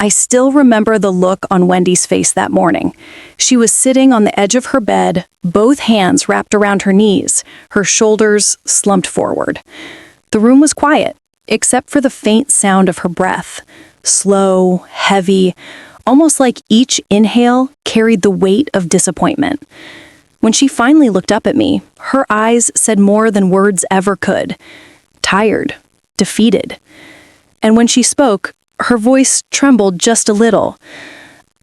I still remember the look on Wendy's face that morning. She was sitting on the edge of her bed, both hands wrapped around her knees, her shoulders slumped forward. The room was quiet, except for the faint sound of her breath. Slow, heavy, almost like each inhale carried the weight of disappointment. When she finally looked up at me, her eyes said more than words ever could. Tired, defeated. And when she spoke, her voice trembled just a little.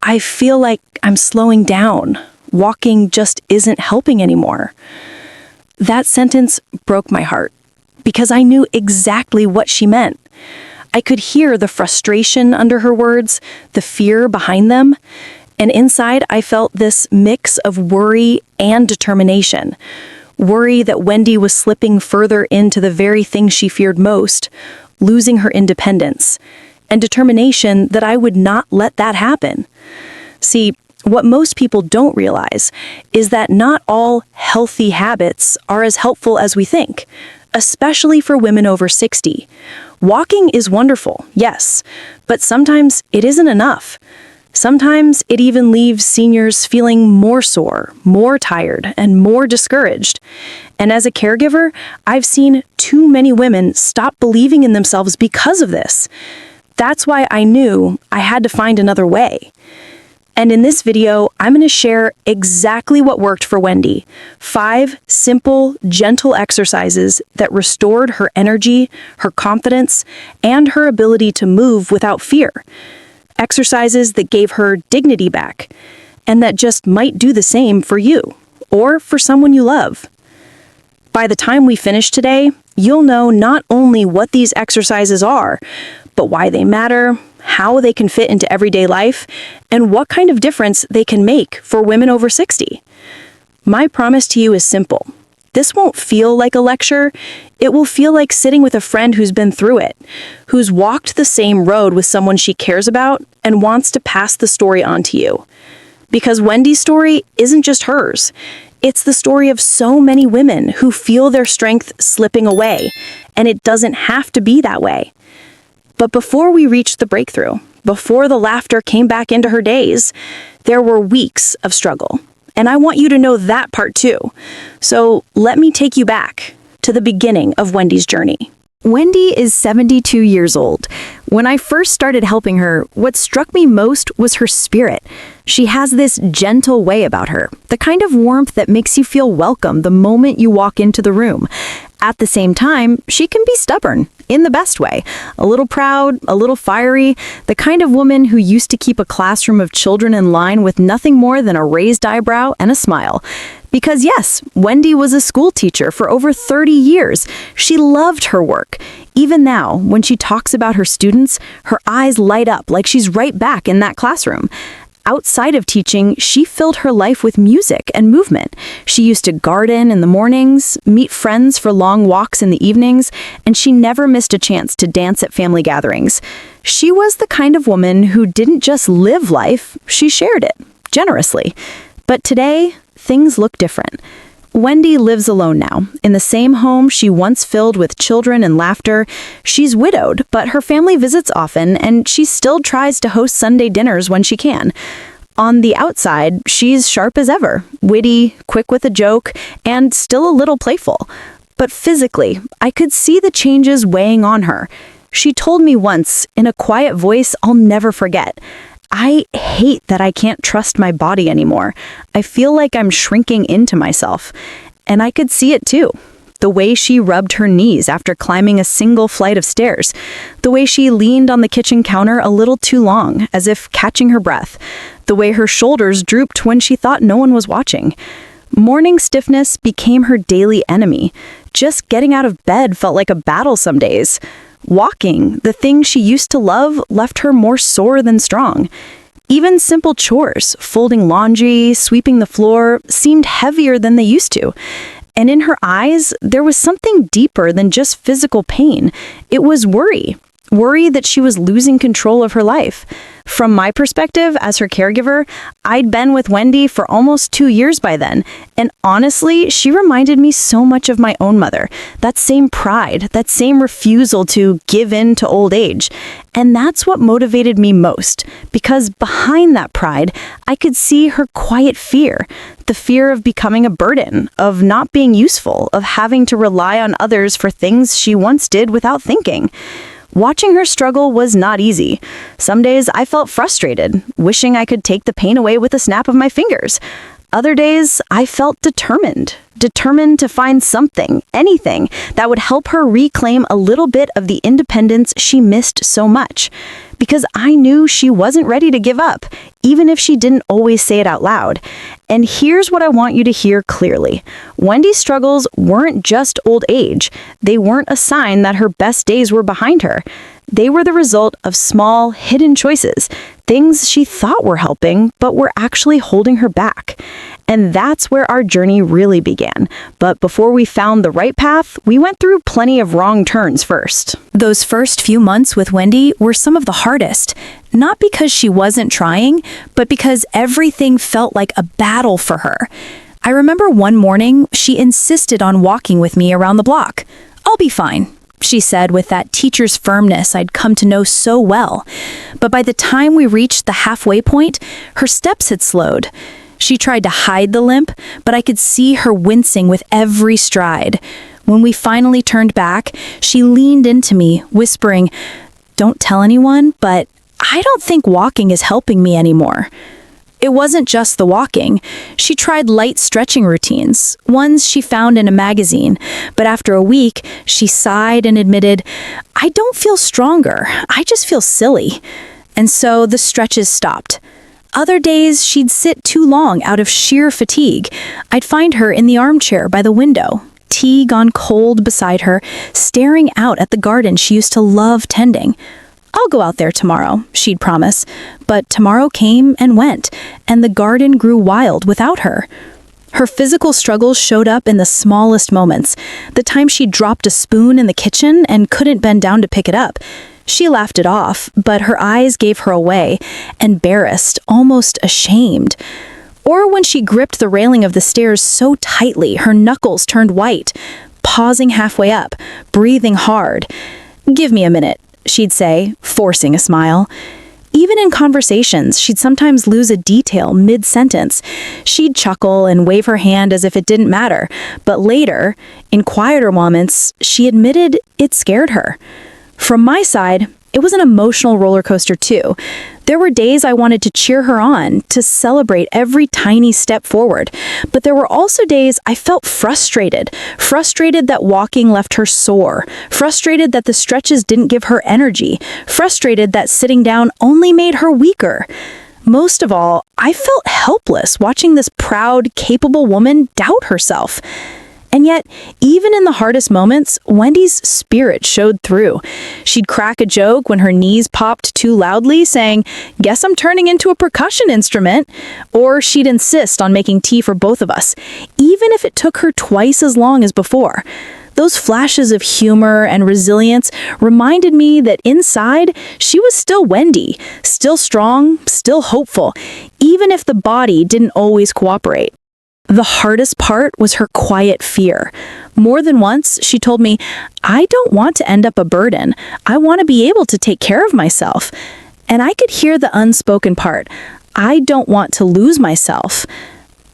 I feel like I'm slowing down. Walking just isn't helping anymore. That sentence broke my heart, because I knew exactly what she meant. I could hear the frustration under her words, the fear behind them, and inside I felt this mix of worry and determination. Worry that Wendy was slipping further into the very thing she feared most, losing her independence, and determination that I would not let that happen. See, what most people don't realize is that not all healthy habits are as helpful as we think, especially for women over 60. Walking is wonderful, yes, but sometimes it isn't enough. Sometimes it even leaves seniors feeling more sore, more tired, and more discouraged. And as a caregiver, I've seen too many women stop believing in themselves because of this. That's why I knew I had to find another way. And in this video, I'm going to share exactly what worked for Wendy. 5 simple, gentle exercises that restored her energy, her confidence, and her ability to move without fear. Exercises that gave her dignity back, and that just might do the same for you, or for someone you love. By the time we finish today, you'll know not only what these exercises are, but why they matter, how they can fit into everyday life, and what kind of difference they can make for women over 60. My promise to you is simple. This won't feel like a lecture. It will feel like sitting with a friend who's been through it, who's walked the same road with someone she cares about and wants to pass the story on to you. Because Wendy's story isn't just hers. It's the story of so many women who feel their strength slipping away, and it doesn't have to be that way. But before we reached the breakthrough, before the laughter came back into her days, there were weeks of struggle. And I want you to know that part too. So let me take you back to the beginning of Wendy's journey. Wendy is 72 years old. When I first started helping her, what struck me most was her spirit. She has this gentle way about her, the kind of warmth that makes you feel welcome the moment you walk into the room. At the same time, she can be stubborn, in the best way. A little proud, a little fiery, the kind of woman who used to keep a classroom of children in line with nothing more than a raised eyebrow and a smile. Because yes, Wendy was a school teacher for over 30 years. She loved her work. Even now, when she talks about her students, her eyes light up like she's right back in that classroom. Outside of teaching, she filled her life with music and movement. She used to garden in the mornings, meet friends for long walks in the evenings, and she never missed a chance to dance at family gatherings. She was the kind of woman who didn't just live life, she shared it, generously. But today, things look different. Wendy lives alone now, in the same home she once filled with children and laughter. She's widowed, but her family visits often, and she still tries to host Sunday dinners when she can. On the outside, she's sharp as ever, witty, quick with a joke, and still a little playful. But physically, I could see the changes weighing on her. She told me once, in a quiet voice I'll never forget, "I hate that I can't trust my body anymore. I feel like I'm shrinking into myself." And I could see it too. The way she rubbed her knees after climbing a single flight of stairs. The way she leaned on the kitchen counter a little too long, as if catching her breath. The way her shoulders drooped when she thought no one was watching. Morning stiffness became her daily enemy. Just getting out of bed felt like a battle some days. Walking, the thing she used to love, left her more sore than strong. Even simple chores, folding laundry, sweeping the floor, seemed heavier than they used to. And in her eyes, there was something deeper than just physical pain. It was worry. worry that she was losing control of her life. From my perspective, as her caregiver, I'd been with Wendy for almost 2 years by then, and honestly, she reminded me so much of my own mother. That same pride, that same refusal to give in to old age. And that's what motivated me most, because behind that pride, I could see her quiet fear. The fear of becoming a burden, of not being useful, of having to rely on others for things she once did without thinking. Watching her struggle was not easy. Some days I felt frustrated, wishing I could take the pain away with a snap of my fingers. Other days I felt determined to find something, anything, that would help her reclaim a little bit of the independence she missed so much. Because I knew she wasn't ready to give up, even if she didn't always say it out loud. And here's what I want you to hear clearly. Wendy's struggles weren't just old age. They weren't a sign that her best days were behind her. They were the result of small, hidden choices, things she thought were helping, but were actually holding her back. And that's where our journey really began. But before we found the right path, we went through plenty of wrong turns first. Those first few months with Wendy were some of the hardest, not because she wasn't trying, but because everything felt like a battle for her. I remember one morning, she insisted on walking with me around the block. "I'll be fine," she said with that teacher's firmness I'd come to know so well. But by the time we reached the halfway point, her steps had slowed. She tried to hide the limp, but I could see her wincing with every stride. When we finally turned back, she leaned into me, whispering, "Don't tell anyone, but I don't think walking is helping me anymore." It wasn't just the walking. She tried light stretching routines, ones she found in a magazine. But after a week, she sighed and admitted, "I don't feel stronger. I just feel silly." And so the stretches stopped. Other days, she'd sit too long out of sheer fatigue. I'd find her in the armchair by the window, tea gone cold beside her, staring out at the garden she used to love tending. "I'll go out there tomorrow," she'd promise. But tomorrow came and went, and the garden grew wild without her. Her physical struggles showed up in the smallest moments. The time she dropped a spoon in the kitchen and couldn't bend down to pick it up. She laughed it off, but her eyes gave her away, embarrassed, almost ashamed. Or when she gripped the railing of the stairs so tightly her knuckles turned white, pausing halfway up, breathing hard. "Give me a minute," she'd say, forcing a smile. Even in conversations, she'd sometimes lose a detail mid-sentence. She'd chuckle and wave her hand as if it didn't matter, but later, in quieter moments, she admitted it scared her. From my side, it was an emotional roller coaster too. There were days I wanted to cheer her on, to celebrate every tiny step forward. But there were also days I felt frustrated that walking left her sore, frustrated that the stretches didn't give her energy, frustrated that sitting down only made her weaker. Most of all, I felt helpless watching this proud, capable woman doubt herself. And yet, even in the hardest moments, Wendy's spirit showed through. She'd crack a joke when her knees popped too loudly, saying, "Guess I'm turning into a percussion instrument." Or she'd insist on making tea for both of us, even if it took her twice as long as before. Those flashes of humor and resilience reminded me that inside, she was still Wendy, still strong, still hopeful, even if the body didn't always cooperate. The hardest part was her quiet fear. More than once, she told me, "I don't want to end up a burden. I want to be able to take care of myself." And I could hear the unspoken part. "I don't want to lose myself."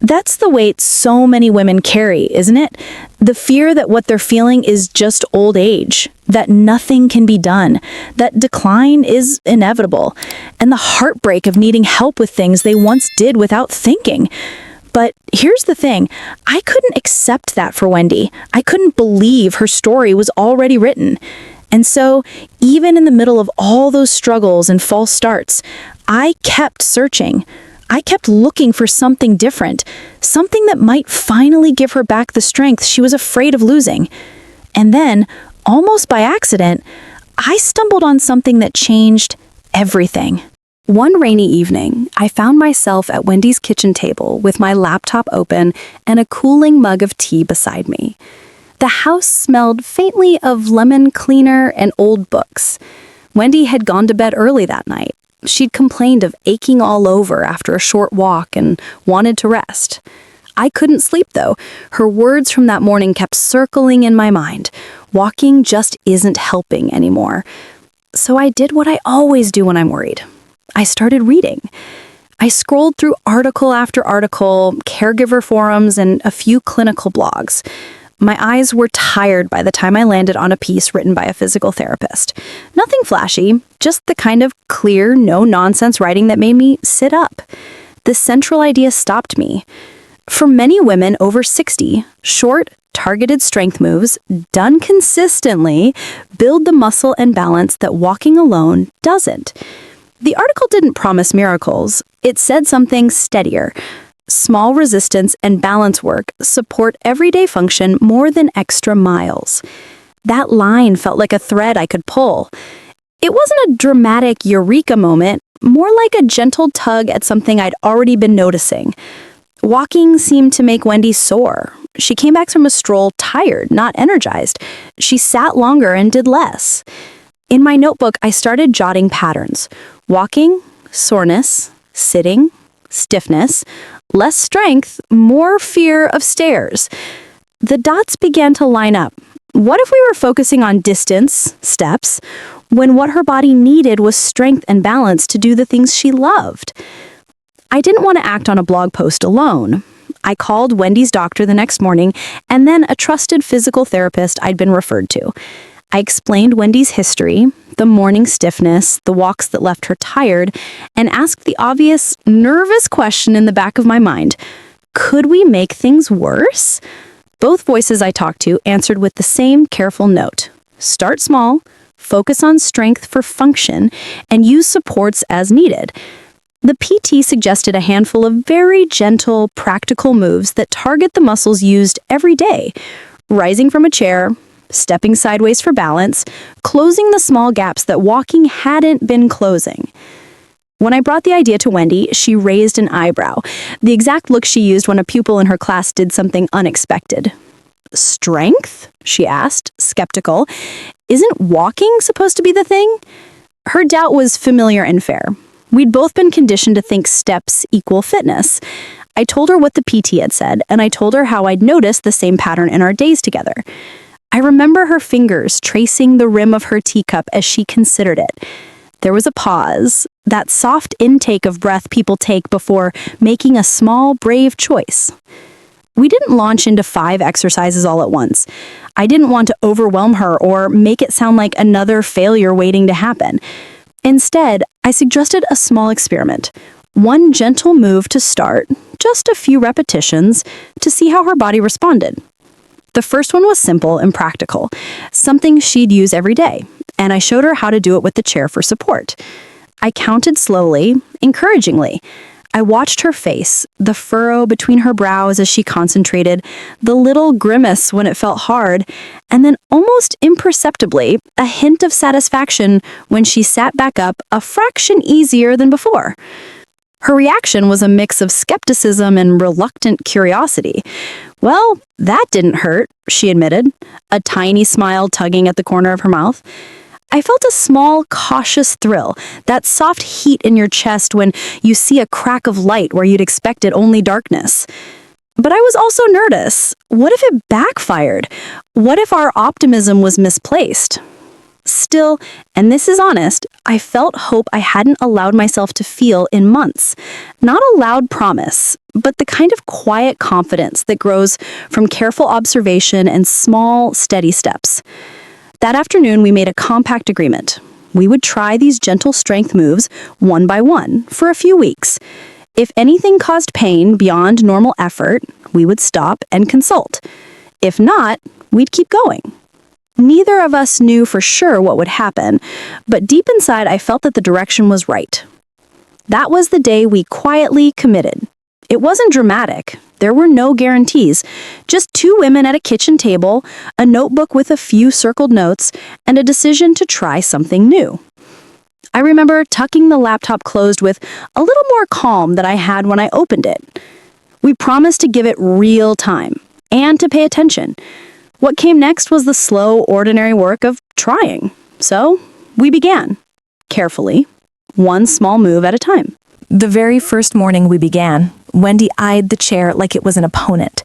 That's the weight so many women carry, isn't it? The fear that what they're feeling is just old age, that nothing can be done, that decline is inevitable, and the heartbreak of needing help with things they once did without thinking. But here's the thing, I couldn't accept that for Wendy. I couldn't believe her story was already written. And so, even in the middle of all those struggles and false starts, I kept searching. I kept looking for something different, something that might finally give her back the strength she was afraid of losing. And then, almost by accident, I stumbled on something that changed everything. One rainy evening, I found myself at Wendy's kitchen table with my laptop open and a cooling mug of tea beside me. The house smelled faintly of lemon cleaner and old books. Wendy had gone to bed early that night. She'd complained of aching all over after a short walk and wanted to rest. I couldn't sleep, though. Her words from that morning kept circling in my mind. Walking just isn't helping anymore. So I did what I always do when I'm worried. I started reading. I scrolled through article after article, caregiver forums, and a few clinical blogs. My eyes were tired by the time I landed on a piece written by a physical therapist. Nothing flashy, just the kind of clear, no-nonsense writing that made me sit up. The central idea stopped me. For many women over 60, short, targeted strength moves, done consistently, build the muscle and balance that walking alone doesn't. The article didn't promise miracles. It said something steadier. Small resistance and balance work support everyday function more than extra miles. That line felt like a thread I could pull. It wasn't a dramatic eureka moment, more like a gentle tug at something I'd already been noticing. Walking seemed to make Wendy sore. She came back from a stroll tired, not energized. She sat longer and did less. In my notebook, I started jotting patterns. Walking, soreness, sitting, stiffness, less strength, more fear of stairs. The dots began to line up. What if we were focusing on distance, steps, when what her body needed was strength and balance to do the things she loved? I didn't want to act on a blog post alone. I called Wendy's doctor the next morning and then a trusted physical therapist I'd been referred to. I explained Wendy's history, the morning stiffness, the walks that left her tired, and asked the obvious, nervous question in the back of my mind. Could we make things worse? Both voices I talked to answered with the same careful note. Start small, focus on strength for function, and use supports as needed. The PT suggested a handful of very gentle, practical moves that target the muscles used every day. Rising from a chair, stepping sideways for balance, closing the small gaps that walking hadn't been closing. When I brought the idea to Wendy, she raised an eyebrow, the exact look she used when a pupil in her class did something unexpected. Strength? She asked, skeptical. Isn't walking supposed to be the thing? Her doubt was familiar and fair. We'd both been conditioned to think steps equal fitness. I told her what the PT had said, and I told her how I'd noticed the same pattern in our days together. I remember her fingers tracing the rim of her teacup as she considered it. There was a pause, that soft intake of breath people take before making a small, brave choice. We didn't launch into 5 exercises all at once. I didn't want to overwhelm her or make it sound like another failure waiting to happen. Instead, I suggested a small experiment. One gentle move to start, just a few repetitions, to see how her body responded. The first one was simple and practical, something she'd use every day, and I showed her how to do it with the chair for support. I counted slowly, encouragingly. I watched her face, the furrow between her brows as she concentrated, the little grimace when it felt hard, and then almost imperceptibly, a hint of satisfaction when she sat back up a fraction easier than before. Her reaction was a mix of skepticism and reluctant curiosity. Well, that didn't hurt, she admitted, a tiny smile tugging at the corner of her mouth. I felt a small, cautious thrill, that soft heat in your chest when you see a crack of light where you'd expected only darkness. But I was also nervous. What if it backfired? What if our optimism was misplaced? Still, and this is honest, I felt hope I hadn't allowed myself to feel in months. Not a loud promise, but the kind of quiet confidence that grows from careful observation and small, steady steps. That afternoon, we made a compact agreement. We would try these gentle strength moves one by one for a few weeks. If anything caused pain beyond normal effort, we would stop and consult. If not, we'd keep going. Neither of us knew for sure what would happen, but deep inside I felt that the direction was right. That was the day we quietly committed. It wasn't dramatic. There were no guarantees. Just 2 women at a kitchen table, a notebook with a few circled notes, and a decision to try something new. I remember tucking the laptop closed with a little more calm than I had when I opened it. We promised to give it real time and to pay attention. What came next was the slow, ordinary work of trying. So, we began. carefully, one small move at a time. The very first morning we began, Wendy eyed the chair like it was an opponent.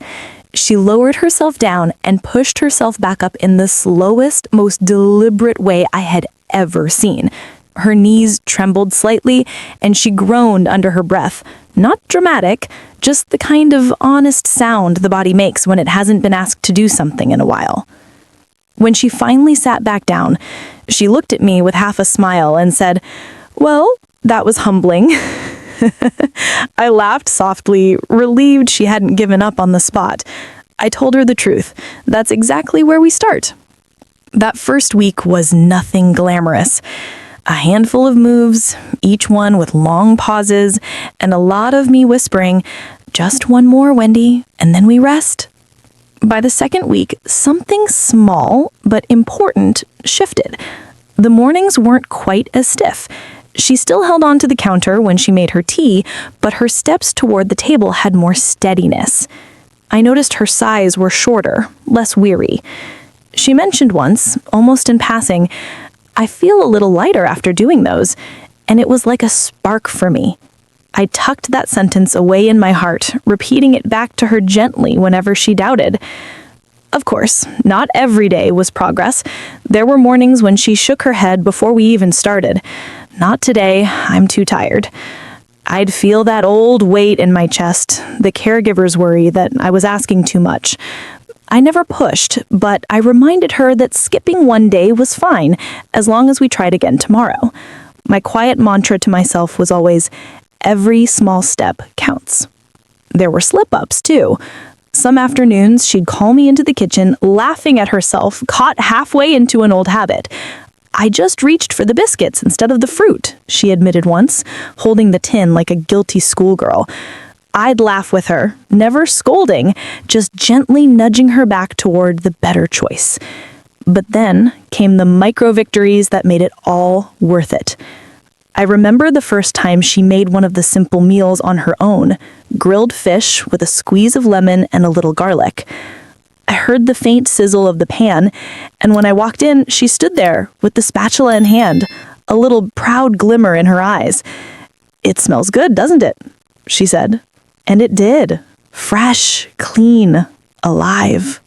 She lowered herself down and pushed herself back up in the slowest, most deliberate way I had ever seen. Her knees trembled slightly, and she groaned under her breath. Not dramatic, just the kind of honest sound the body makes when it hasn't been asked to do something in a while. When she finally sat back down, she looked at me with half a smile and said, "Well, that was humbling." I laughed softly, relieved she hadn't given up on the spot. I told her the truth. That's exactly where we start. That first week was nothing glamorous. A handful of moves, each one with long pauses, and a lot of me whispering, "Just one more, Wendy, and then we rest." By the second week, something small but important shifted. The mornings weren't quite as stiff. She still held on to the counter when she made her tea, but her steps toward the table had more steadiness. I noticed her sighs were shorter, less weary. She mentioned once, almost in passing, "I feel a little lighter after doing those," and it was like a spark for me. I tucked that sentence away in my heart, repeating it back to her gently whenever she doubted. Of course, not every day was progress. There were mornings when she shook her head before we even started. "Not today, I'm too tired." I'd feel that old weight in my chest, the caregiver's worry that I was asking too much. I never pushed, but I reminded her that skipping one day was fine, as long as we tried again tomorrow. My quiet mantra to myself was always, every small step counts. There were slip-ups, too. Some afternoons, she'd call me into the kitchen, laughing at herself, caught halfway into an old habit. "I just reached for the biscuits instead of the fruit," she admitted once, holding the tin like a guilty schoolgirl. I'd laugh with her, never scolding, just gently nudging her back toward the better choice. But then came the micro victories that made it all worth it. I remember the first time she made one of the simple meals on her own, grilled fish with a squeeze of lemon and a little garlic. I heard the faint sizzle of the pan, and when I walked in, she stood there with the spatula in hand, a little proud glimmer in her eyes. "It smells good, doesn't it?" she said. And it did. Fresh, clean, alive.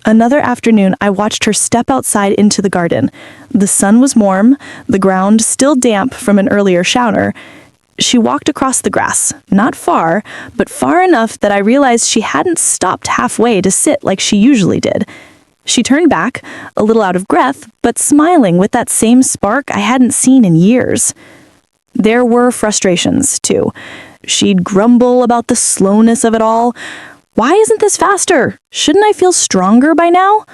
Another afternoon, I watched her step outside into the garden. The sun was warm, the ground still damp from an earlier shower. She walked across the grass, not far, but far enough that I realized she hadn't stopped halfway to sit like she usually did. She turned back, a little out of breath, but smiling with that same spark I hadn't seen in years. There were frustrations, too. She'd grumble about the slowness of it all. "Why isn't this faster? Shouldn't I feel stronger by now?"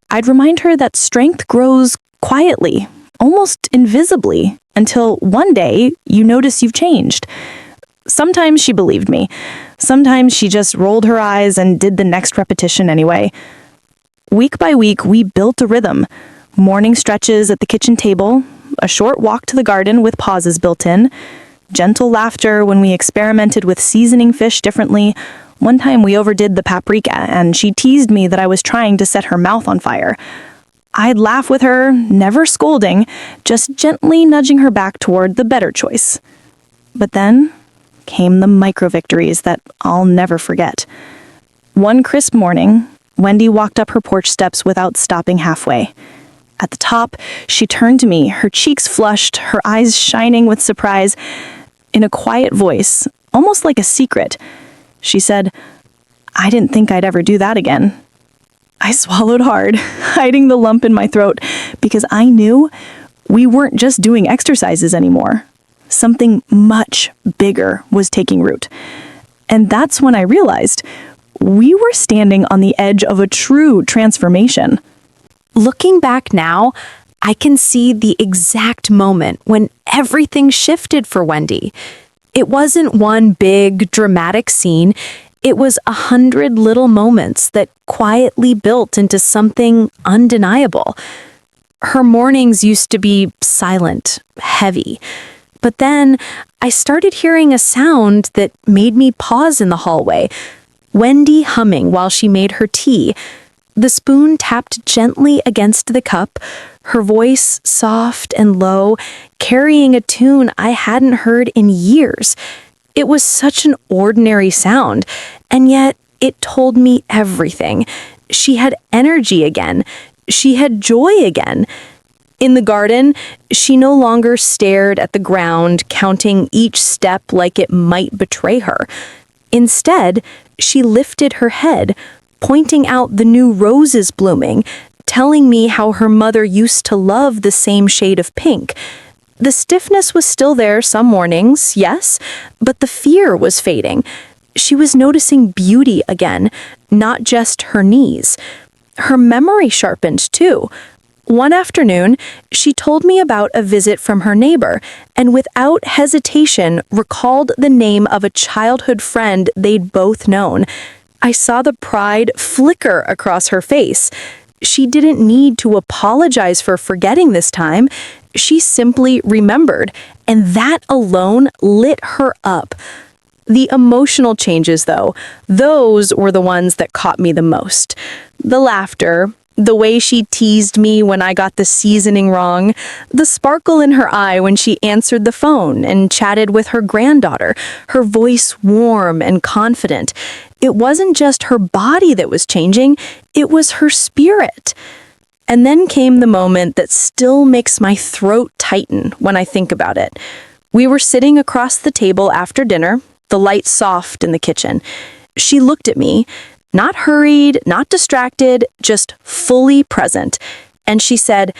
I'd remind her that strength grows quietly, almost invisibly, until one day you notice you've changed. Sometimes she believed me. Sometimes she just rolled her eyes and did the next repetition anyway. Week by week, we built a rhythm. Morning stretches at the kitchen table, a short walk to the garden with pauses built in, gentle laughter when we experimented with seasoning fish differently. One time we overdid the paprika, and she teased me that I was trying to set her mouth on fire. I'd laugh with her, never scolding, just gently nudging her back toward the better choice. But then came the micro-victories that I'll never forget. One crisp morning, Wendy walked up her porch steps without stopping halfway. At the top, she turned to me, her cheeks flushed, her eyes shining with surprise. In a quiet voice, almost like a secret, she said, "I didn't think I'd ever do that again." I swallowed hard, hiding the lump in my throat, because I knew we weren't just doing exercises anymore. Something much bigger was taking root. And that's when I realized we were standing on the edge of a true transformation. Looking back now, I can see the exact moment when everything shifted for Wendy. It wasn't one big, dramatic scene. It was 100 little moments that quietly built into something undeniable. Her mornings used to be silent, heavy. But then I started hearing a sound that made me pause in the hallway. Wendy humming while she made her tea. The spoon tapped gently against the cup, her voice soft and low, carrying a tune I hadn't heard in years. It was such an ordinary sound, and yet it told me everything. She had energy again. She had joy again. In the garden, she no longer stared at the ground, counting each step like it might betray her. Instead, she lifted her head, pointing out the new roses blooming, telling me how her mother used to love the same shade of pink. The stiffness was still there some mornings, yes, but the fear was fading. She was noticing beauty again, not just her knees. Her memory sharpened, too. One afternoon, she told me about a visit from her neighbor, and without hesitation recalled the name of a childhood friend they'd both known. I saw the pride flicker across her face. She didn't need to apologize for forgetting this time. She simply remembered, and that alone lit her up. The emotional changes, though, those were the ones that caught me the most. The laughter, the way she teased me when I got the seasoning wrong, the sparkle in her eye when she answered the phone and chatted with her granddaughter, her voice warm and confident. It wasn't just her body that was changing, it was her spirit. And then came the moment that still makes my throat tighten when I think about it. We were sitting across the table after dinner, the light soft in the kitchen. She looked at me, not hurried, not distracted, just fully present. And she said,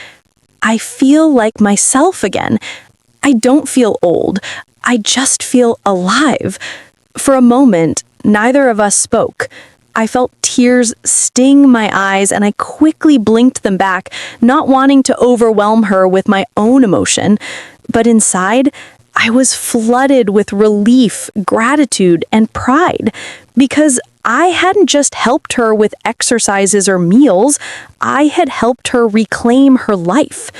"I feel like myself again. I don't feel old. I just feel alive." For a moment, neither of us spoke. I felt tears sting my eyes, and I quickly blinked them back, not wanting to overwhelm her with my own emotion. But inside, I was flooded with relief, gratitude, and pride, because I hadn't just helped her with exercises or meals, I had helped her reclaim her life.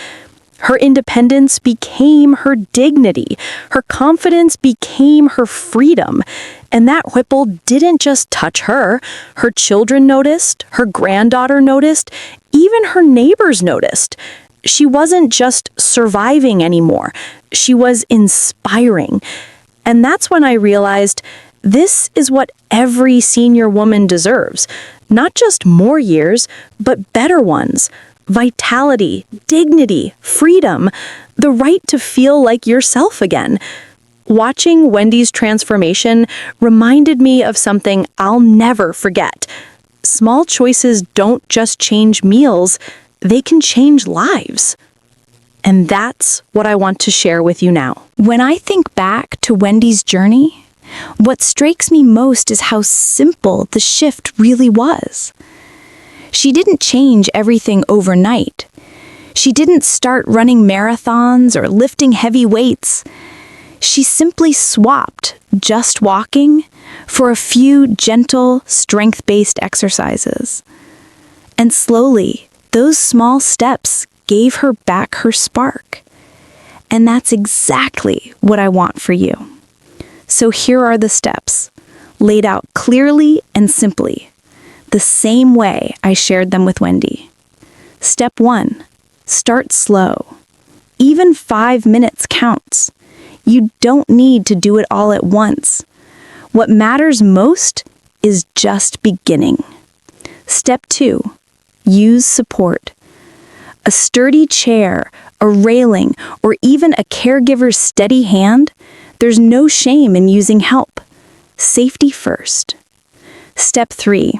Her independence became her dignity. Her confidence became her freedom. And that ripple didn't just touch her. Her children noticed, her granddaughter noticed, even her neighbors noticed. She wasn't just surviving anymore. She was inspiring. And that's when I realized this is what every senior woman deserves. Not just more years, but better ones. Vitality, dignity, freedom, the right to feel like yourself again. Watching Wendy's transformation reminded me of something I'll never forget. Small choices don't just change meals, they can change lives. And that's what I want to share with you now. When I think back to Wendy's journey, what strikes me most is how simple the shift really was. She didn't change everything overnight. She didn't start running marathons or lifting heavy weights. She simply swapped just walking for a few gentle, strength-based exercises. And slowly, those small steps gave her back her spark. And that's exactly what I want for you. So here are the steps, laid out clearly and simply, the same way I shared them with Wendy. Step 1, start slow. Even 5 minutes counts. You don't need to do it all at once. What matters most is just beginning. Step 2, use support. A sturdy chair, a railing, or even a caregiver's steady hand, there's no shame in using help. Safety first. Step 3,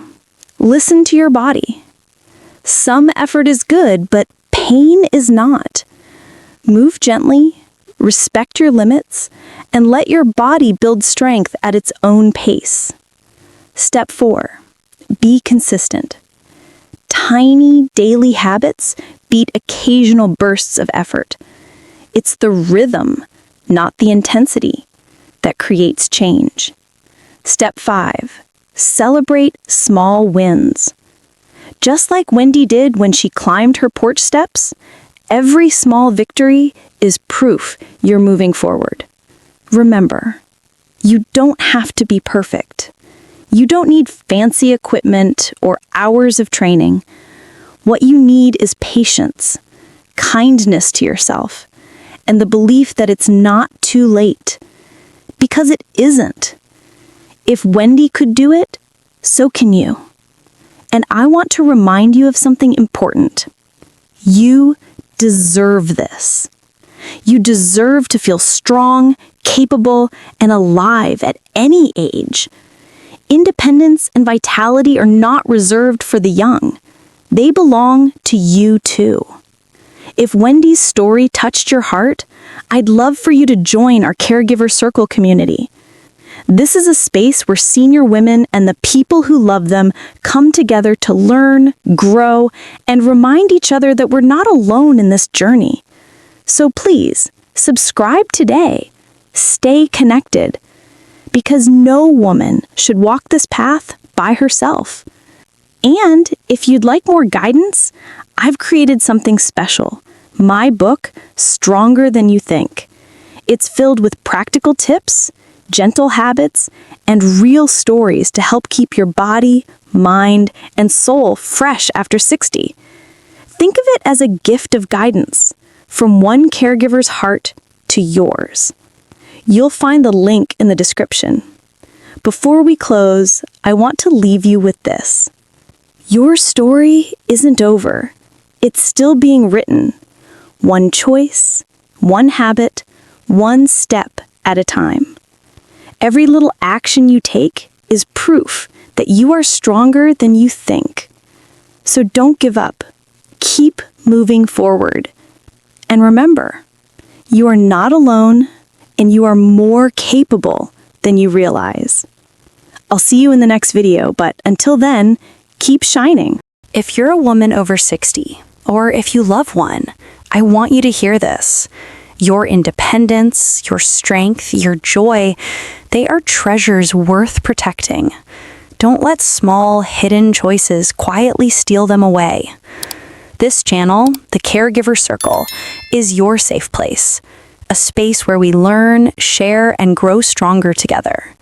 listen to your body. Some effort is good, but pain is not. Move gently, respect your limits, and let your body build strength at its own pace. Step 4, be consistent. Tiny daily habits beat occasional bursts of effort. It's the rhythm, not the intensity, that creates change. Step 5, celebrate small wins. Just like Wendy did when she climbed her porch steps, every small victory is proof you're moving forward. Remember, you don't have to be perfect. You don't need fancy equipment or hours of training. What you need is patience, kindness to yourself, and the belief that it's not too late. Because it isn't. If Wendy could do it, so can you. And I want to remind you of something important. You deserve this. You deserve to feel strong, capable, and alive at any age. Independence and vitality are not reserved for the young. They belong to you too. If Wendy's story touched your heart, I'd love for you to join our Caregiver Circle community. This is a space where senior women and the people who love them come together to learn, grow, and remind each other that we're not alone in this journey. So please, subscribe today. Stay connected. Because no woman should walk this path by herself. And if you'd like more guidance, I've created something special. My book, Stronger Than You Think. It's filled with practical tips, gentle habits, and real stories to help keep your body, mind, and soul fresh after 60. Think of it as a gift of guidance, from one caregiver's heart to yours. You'll find the link in the description. Before we close, I want to leave you with this. Your story isn't over. It's still being written. One choice, one habit, one step at a time. Every little action you take is proof that you are stronger than you think. So don't give up. Keep moving forward. And remember, you are not alone, and you are more capable than you realize. I'll see you in the next video, but until then, keep shining. If you're a woman over 60, or if you love one, I want you to hear this. Your independence, your strength, your joy, they are treasures worth protecting. Don't let small, hidden choices quietly steal them away. This channel, the Caregiver Circle, is your safe place. A space where we learn, share, and grow stronger together.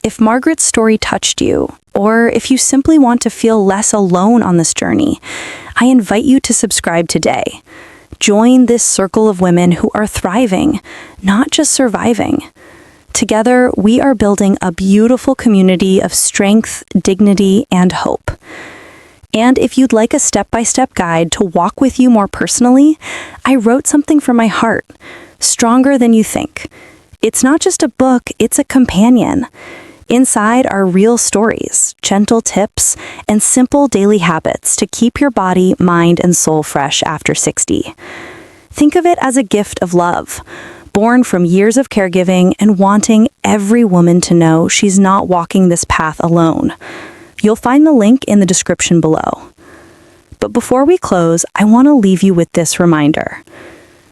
If Margaret's story touched you, or if you simply want to feel less alone on this journey, I invite you to subscribe today. Join this circle of women who are thriving, not just surviving. Together, we are building a beautiful community of strength, dignity, and hope. And if you'd like a step-by-step guide to walk with you more personally, I wrote something from my heart, Stronger Than You Think. It's not just a book, it's a companion. Inside are real stories, gentle tips, and simple daily habits to keep your body, mind, and soul fresh after 60. Think of it as a gift of love, born from years of caregiving and wanting every woman to know she's not walking this path alone. You'll find the link in the description below. But before we close, I want to leave you with this reminder.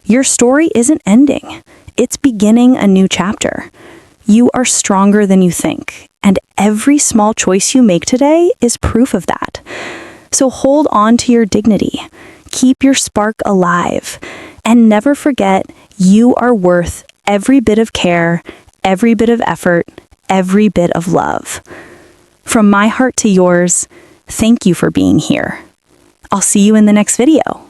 Your story isn't ending. It's beginning a new chapter. You are stronger than you think, and every small choice you make today is proof of that. So hold on to your dignity, keep your spark alive, and never forget you are worth every bit of care, every bit of effort, every bit of love. From my heart to yours, thank you for being here. I'll see you in the next video.